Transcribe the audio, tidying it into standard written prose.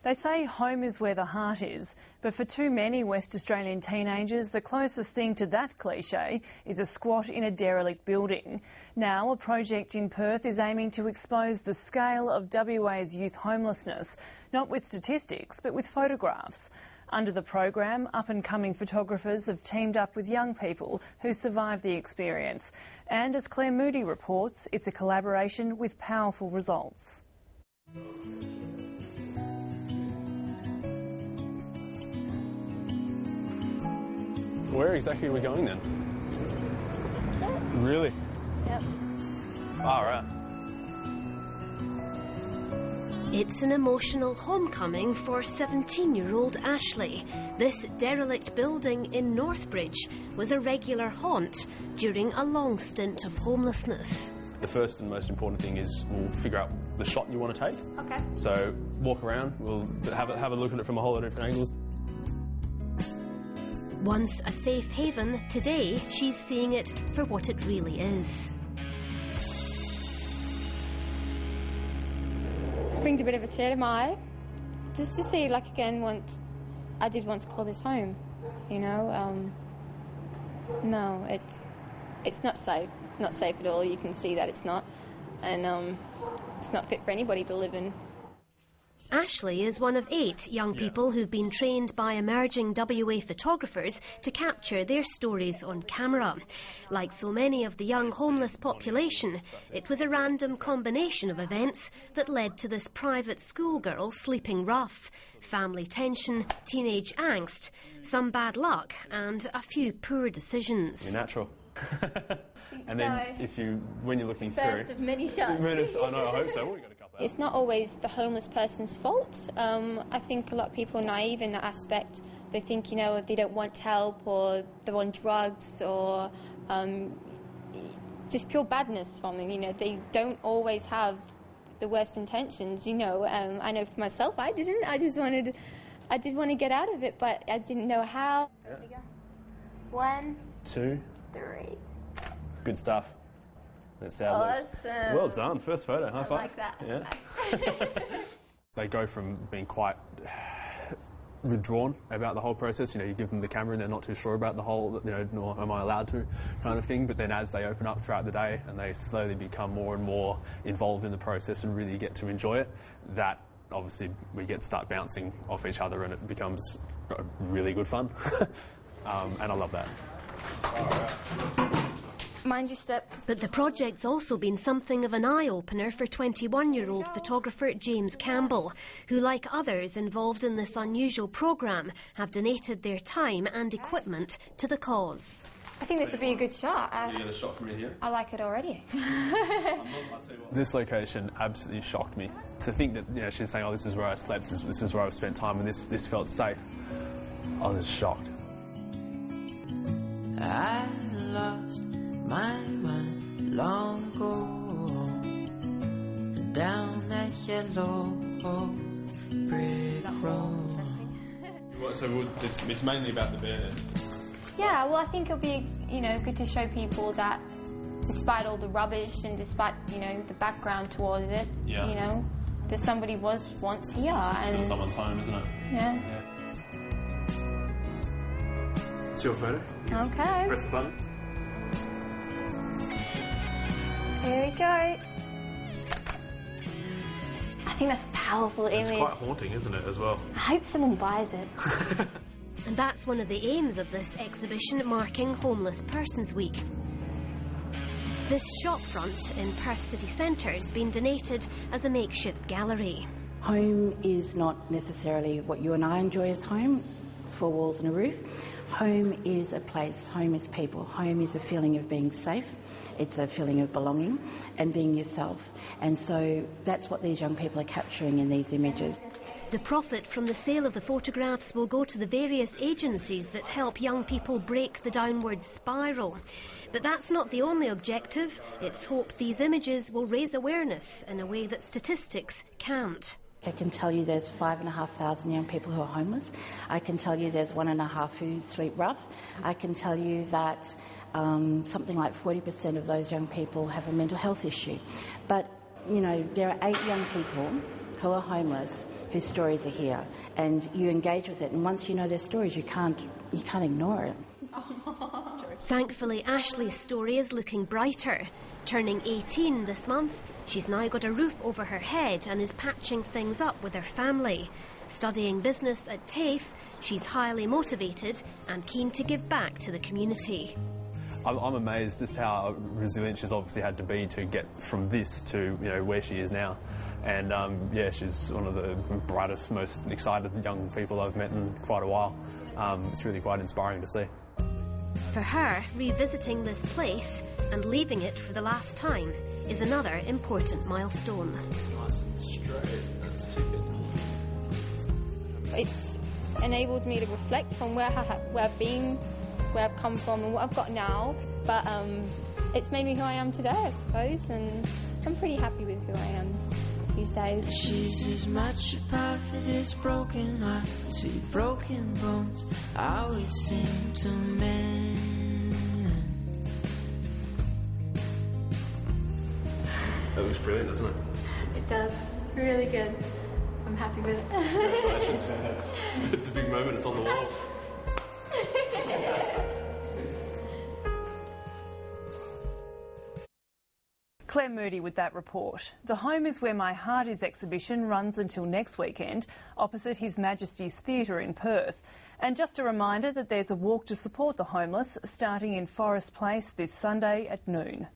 They say home is where the heart is, but for too many West Australian teenagers, the closest thing to that cliche is a squat in a derelict building. Now, a project in Perth is aiming to expose the scale of WA's youth homelessness, not with statistics, but with photographs. Under the program, up-and-coming photographers have teamed up with young people who survived the experience. And as Claire Moody reports, it's a collaboration with powerful results. Where exactly are we going then? Really? Yep. All right. It's an emotional homecoming for 17-year-old Ashley. This derelict building in Northbridge was a regular haunt during a long stint of homelessness. The first and most important thing is we'll figure out the shot you want to take. Okay. So walk around, we'll have a look at it from a whole lot of different angles. Once a safe haven, today she's seeing it for what it really is. It brings a bit of a tear to my eye, just to see, like, again, I did once call this home, you know. No, it's not safe at all. You can see that it's not, and it's not fit for anybody to live in. Ashley is one of 8 young people who've been trained by emerging WA photographers to capture their stories on camera. Like so many of the young homeless population, it was a random combination of events that led to this private schoolgirl sleeping rough. Family tension, teenage angst, some bad luck and a few poor decisions. You're natural. And then when you're looking through... First of many shots. I know, I hope so. We've got a couple. It's not always the homeless person's fault. I think a lot of people are naive in that aspect. They think, you know, they don't want help or they're on drugs or just pure badness from them. You know, they don't always have the worst intentions, you know. I know for myself, I didn't. I did want to get out of it, but I didn't know how. Yeah. There we go. 1, 2, 3. Good stuff. That's our Awesome. Well done. First photo. High five. I like that. Yeah. They go from being quite withdrawn about the whole process. You know, you give them the camera and they're not too sure about the whole, you know, nor am I allowed to kind of thing. But then as they open up throughout the day and they slowly become more and more involved in the process and really get to enjoy it, that obviously we start bouncing off each other and it becomes really good fun. And I love that. All right. Mind your step. But the project's also been something of an eye-opener for 21-year-old photographer James Campbell, who, like others involved in this unusual programme, have donated their time and equipment to the cause. I think this would be a good shot. You get a shot from in here? I like it already. This location absolutely shocked me. To think that, you know, she's saying, oh, this is where I slept, this is where I've spent time, and this felt safe. I was shocked. I lost my mind long ago down that yellow brick road. So it's mainly about the bear then? Yeah, well, I think it'll be, you know, good to show people that despite all the rubbish and despite, you know, the background towards it, you know, that somebody was once here. And still someone's home, isn't it? Yeah. It's your photo. Okay. Press the button. Here we go. I think that's a powerful image. It's quite haunting, isn't it, as well? I hope someone buys it. And that's one of the aims of this exhibition marking Homeless Persons Week. This shopfront in Perth city centre has been donated as a makeshift gallery. Home is not necessarily what you and I enjoy as home, 4 walls and a roof. Home is a place, home is people, home is a feeling of being safe, it's a feeling of belonging and being yourself. And so that's what these young people are capturing in these images. The profit from the sale of the photographs will go to the various agencies that help young people break the downward spiral. But that's not the only objective. It's hoped these images will raise awareness in a way that statistics can't. I can tell you there's 5,500 young people who are homeless. I can tell you there's 1.5 who sleep rough. I can tell you that something like 40% of those young people have a mental health issue. But, you know, there are 8 young people who are homeless whose stories are here, and you engage with it, and once you know their stories, you can't ignore it. Thankfully, Ashley's story is looking brighter. Turning 18 this month, she's now got a roof over her head and is patching things up with her family. Studying business at TAFE, she's highly motivated and keen to give back to the community. I'm amazed just how resilient she's obviously had to be to get from this to where she is now. And yeah, she's one of the brightest, most excited young people I've met in quite a while. It's really quite inspiring to see. For her, revisiting this place and leaving it for the last time is another important milestone. Nice and straight, that's ticket. It's enabled me to reflect on where I've been, where I've come from and what I've got now, but it's made me who I am today, I suppose, and I'm pretty happy with who I am these days. She's as much a part for this broken heart. See broken bones always seem to mend. That looks brilliant, doesn't it? It does. Really good. I'm happy with it. Congratulations, Santa. It's a big moment, it's on the wall. Claire Moody with that report. The Home is Where My Heart Is exhibition runs until next weekend opposite His Majesty's Theatre in Perth. And just a reminder that there's a walk to support the homeless starting in Forest Place this Sunday at noon.